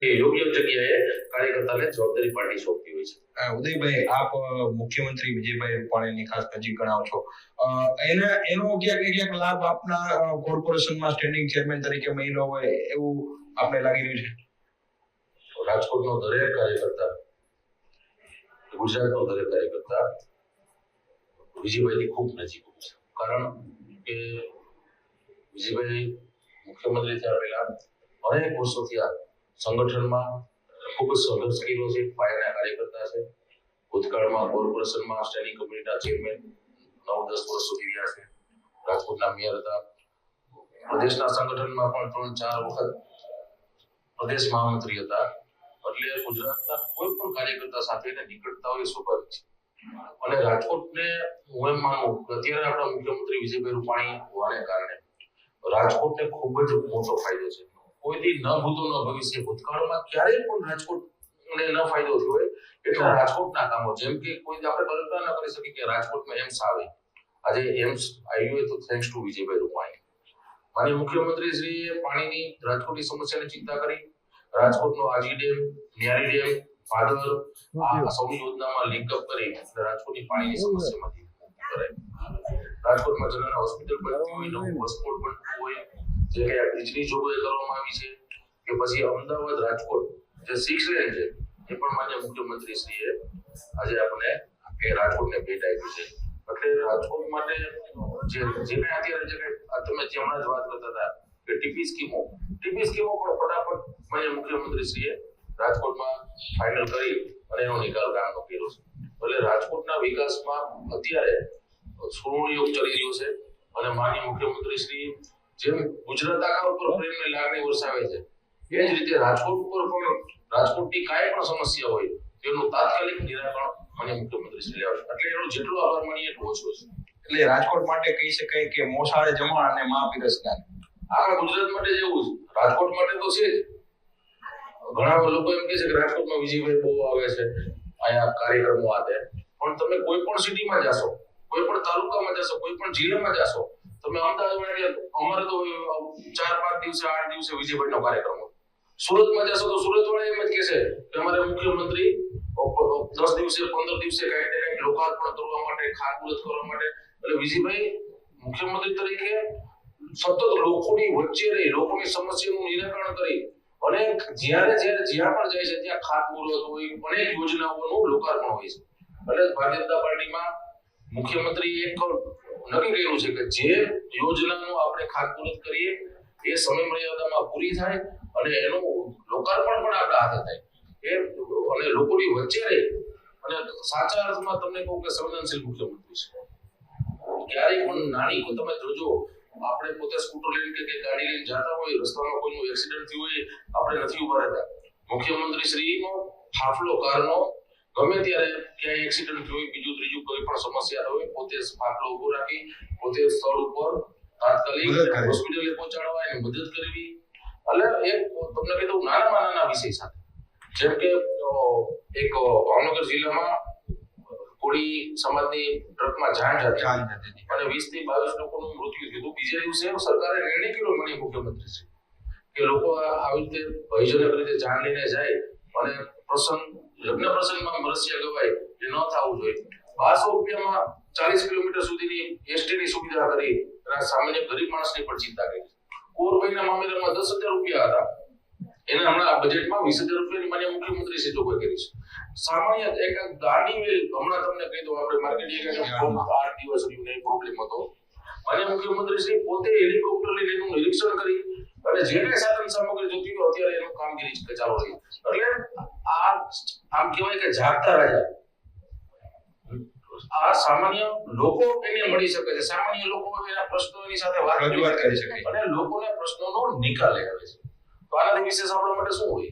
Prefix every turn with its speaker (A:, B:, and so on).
A: એ યોગ્ય જગ્યાએ કાર્યકર્તાને જવાબદારી પાર્ટી સોંપતી હોય છે।
B: ઉદયભાઈ, આપ મુખ્યમંત્રી વિજયભાઈ રૂપાણીની ખાસ નજીક ગણાવ છો, એનો ક્યાંક લાભ આપના કોર્પોરેશનમાં સ્ટેન્ડિંગ ચેરમેન તરીકે મળ્યો હોય એવું આપને લાગી રહ્યું છે?
A: રાજકોટનો દરેક કાર્યકર્તા, ગુજરાતનો દરેક કાર્યકર્તા વિજયભાઈની ખૂબ નજીક છે, કારણ કે વિજયભાઈ મુખ્યમંત્રી થયા પહેલા અનેક વર્ષોથી આ સંગઠનમાં ખૂબ જ સંઘર્ષ કર્યો છે, પાયાના કાર્યકર્તા છે। ભૂતકાળમાં કોર્પોરેશનમાં સ્ટેન્ડિંગ કમિટીના ચેરમેન 9-10 વર્ષ સુધી રહ્યા છે, રાજકોટના મેયર હતા, પ્રદેશના સંગઠનમાં પણ 3-4 વખત પ્રદેશ મહામંત્રી હતા। એટલે ગુજરાતના કોઈ પણ કાર્યકર્તા સાથે નિકટતા હોય સ્વાભાવિક છે। અને રાજકોટને હું એમ માનું કે અત્યારે આપણા મુખ્યમંત્રી વિજયભાઈ રૂપાણી હોવાને કારણે રાજકોટને ખૂબ જ મોટો ફાયદો છે। કોઈથી ન ભૂતો ન ભવિષ્ય, ભૂતકાળમાં ક્યારેય પણ રાજકોટને ન ફાયદો થયો હોય એટલા રાજકોટના કામો, જેમ કે કોઈ આપણે કલ્પના ન કરી શકીએ કે રાજકોટમાં એમ્સ આવે, આજે એમ્સ આવ્યું હોય તો થેન્ક્સ ટુ વિજયભાઈ રૂપાણી। માનનીય મુખ્યમંત્રી શ્રીએ પાણીની રાજકોટની સમસ્યાની ચિંતા કરી, રાજકોટનો આજી ડેમ, ન્યારી ડેમ, ભાદર આ સૌની યોજનામાં લિંક અપ કરી રાજકોટની પાણીની સમસ્યામાંથી મુક્ત કરાય। રાજકોટમાં જનરલ હોસ્પિટલ બનતી હોય, નવું હોસ્પિટલ બનતું હોય, જે કે બ્રિજની જોગવાઈ કરવામાં આવી છે, કે પછી અમદાવાદ રાજકોટ જે 6 લેન છે એ પણ માન્ય મુખ્યમંત્રી શ્રીએ આજે આપણે એ રાજકોટને ભેટ આપી છે। એટલે રાજકોટ માટે જે અત્યારે જે તમે જે હમણાં જ વાત કરતા હતા કે ટીપી સ્કીમો પણ ફટાફટ માન્ય મુખ્યમંત્રી શ્રીએ રાજકોટમાં ફાઇનલ કરી અને એનો નિકાલ કામનો કર્યો છે। એટલે રાજકોટના વિકાસમાં અત્યારે સુવર્ણયુગ ચલી રહ્યો છે અને માન્ય મુખ્યમંત્રી શ્રી જેમ ગુજરાત આખા ઉપર પ્રેમની લાગણી વરસાવે છે, એ જ રીતે રાજકોટ ઉપર પણ રાજકોટની કાંઈ પણ સમસ્યા હોય તેનું તાત્કાલિક નિરાકરણ માન્ય મુખ્યમંત્રી શ્રી લાવે, એટલે એનો જેટલો આભાર માનીએ એટલો ઓછો છે।
B: એટલે રાજકોટ માટે કહી શકાય કે મોસાળે જમા અને મહાપીરસનાર
A: આખા ગુજરાત માટે જેવું છે, રાજકોટ માટે તો છે જ। ઘણા લોકો એમ કહે છે કે રાજકોટમાં વિજયભાઈ બહુ આવે છે, અહીંયા કાર્યક્રમો આતે, પણ તમે કોઈ પણ સિટીમાં જાશો, કોઈ પણ તાલુકામાં જાશો, કોઈ પણ જિલ્લામાં જાશો, તમે અમદાવાદમાં અમારે તો 4-5 દિવસે 8 દિવસે વિજયભાઈનો કાર્યક્રમ હોય, સુરતમાં જાશો તો સુરત વાળા એમ જ કહે છે કે અમારે મુખ્યમંત્રી 10 દિવસે 15 દિવસે કાંઈક ને કાંઈક લોકાર્પણ કરવા માટે, ખાતમુહૂર્ત કરવા માટે, એટલે વિજયભાઈ મુખ્યમંત્રી તરીકે સતત લોકોની વચ્ચે રહી, લોકોની સમસ્યાનું નિરાકરણ કરી અને જ્યાં પણ જાય છે ત્યાં ખાતમુહૂર્ત હોય, અનેક યોજનાઓનું લોકાર્પણ હોય છે। એટલે ભારતીય જનતા પાર્ટીમાં મુખ્યમંત્રી એક નક્કી કર્યું છે કે જે યોજનાનું આપણે ખાતમુહૂર્ત કરીએ એ સમય મર્યાદામાં પૂરી થાય અને એનું લોકાર્પણ પણ આપણા હાથે થાય, એ અને લોકોની વચ્ચે રહે અને સાચા અર્થમાં તમને કહું કે સંવેદનશીલ મુખ્યમંત્રી છે। ક્યારેય પણ નાની તમે જોજો, આપણે પોતે સ્કૂટર લઈને કે ગાડી લઈને જતા હોય, રસ્તામાં કોઈનું એક્સિડન્ટ થયું હોય, આપણે નથી ઉભા રહેતા, મુખ્યમંત્રી શ્રીનો હાફલો કારનો ગમે ત્યારે ક્યાંય એક્સિડન્ટ થયું હોય, બીજું ત્રીજું કોઈ પણ સમસ્યા હોય, પોતે હાફલો ઉભો રાખી પોતે સ્થળ ઉપર તાત્કાલિક હોસ્પિટલે પહોંચાડવા, એને મદદ કરવી। એટલે એક તમને કીધું નાનામાં નાના વિષય સાથે, જેમ કે એક ભાવનગર જિલ્લામાં કોળી સમાજની ટ્રકમાં જાન જતી અને 20 થી 22 લોકોનું મૃત્યુ થયું। બીજે દિવસે સરકારે નિર્ણય કર્યો મને મુખ્યમંત્રી શ્રી કે લોકો આવી રીતે ભયજનક રીતે જાન લઈને જાય અને લગ્ન પ્રસંગમાં મરસ્યા ગવાય એ ન થવું જોઈએ। 1200 રૂપિયામાં 40 કિલોમીટર સુધીની એસટીની સુવિધા કરી અને સામાન્ય ગરીબ માણસની પણ ચિંતા કરી। કોરભાઈના મામલામાં 10,000 રૂપિયા હતા, એને હમણાં બજેટમાં 20,000 રૂપિયાની માન્ય મુખ્યમંત્રી શ્રી જોગવાઈ કરી છે। સામાન્ય એક ગાડી વેલ હમણાં તમને કહી દઉં, આપણે માર્કેટ એરિયામાં 8 દિવસ રહ્યું પ્રોબ્લેમ હતો, માન્ય મુખ્યમંત્રી શ્રી પોતે હેલિકોપ્ટર લઈને એનું નિરીક્ષણ કરી અને જે કઈ સાધન સામગ્રી જોતી હોય અત્યારે એનું કામગીરી ચાલુ રહી। એટલે આ આમ કહેવાય કે જાગતા રાજા, આ સામાન્ય લોકો એને મળી શકે છે, સામાન્ય લોકો એના પ્રશ્નોની સાથે વાત કરી શકે અને લોકોના પ્રશ્નોનો નિકાલ આવે છે। તો આનાથી વિશેષ આપણા માટે શું હોય?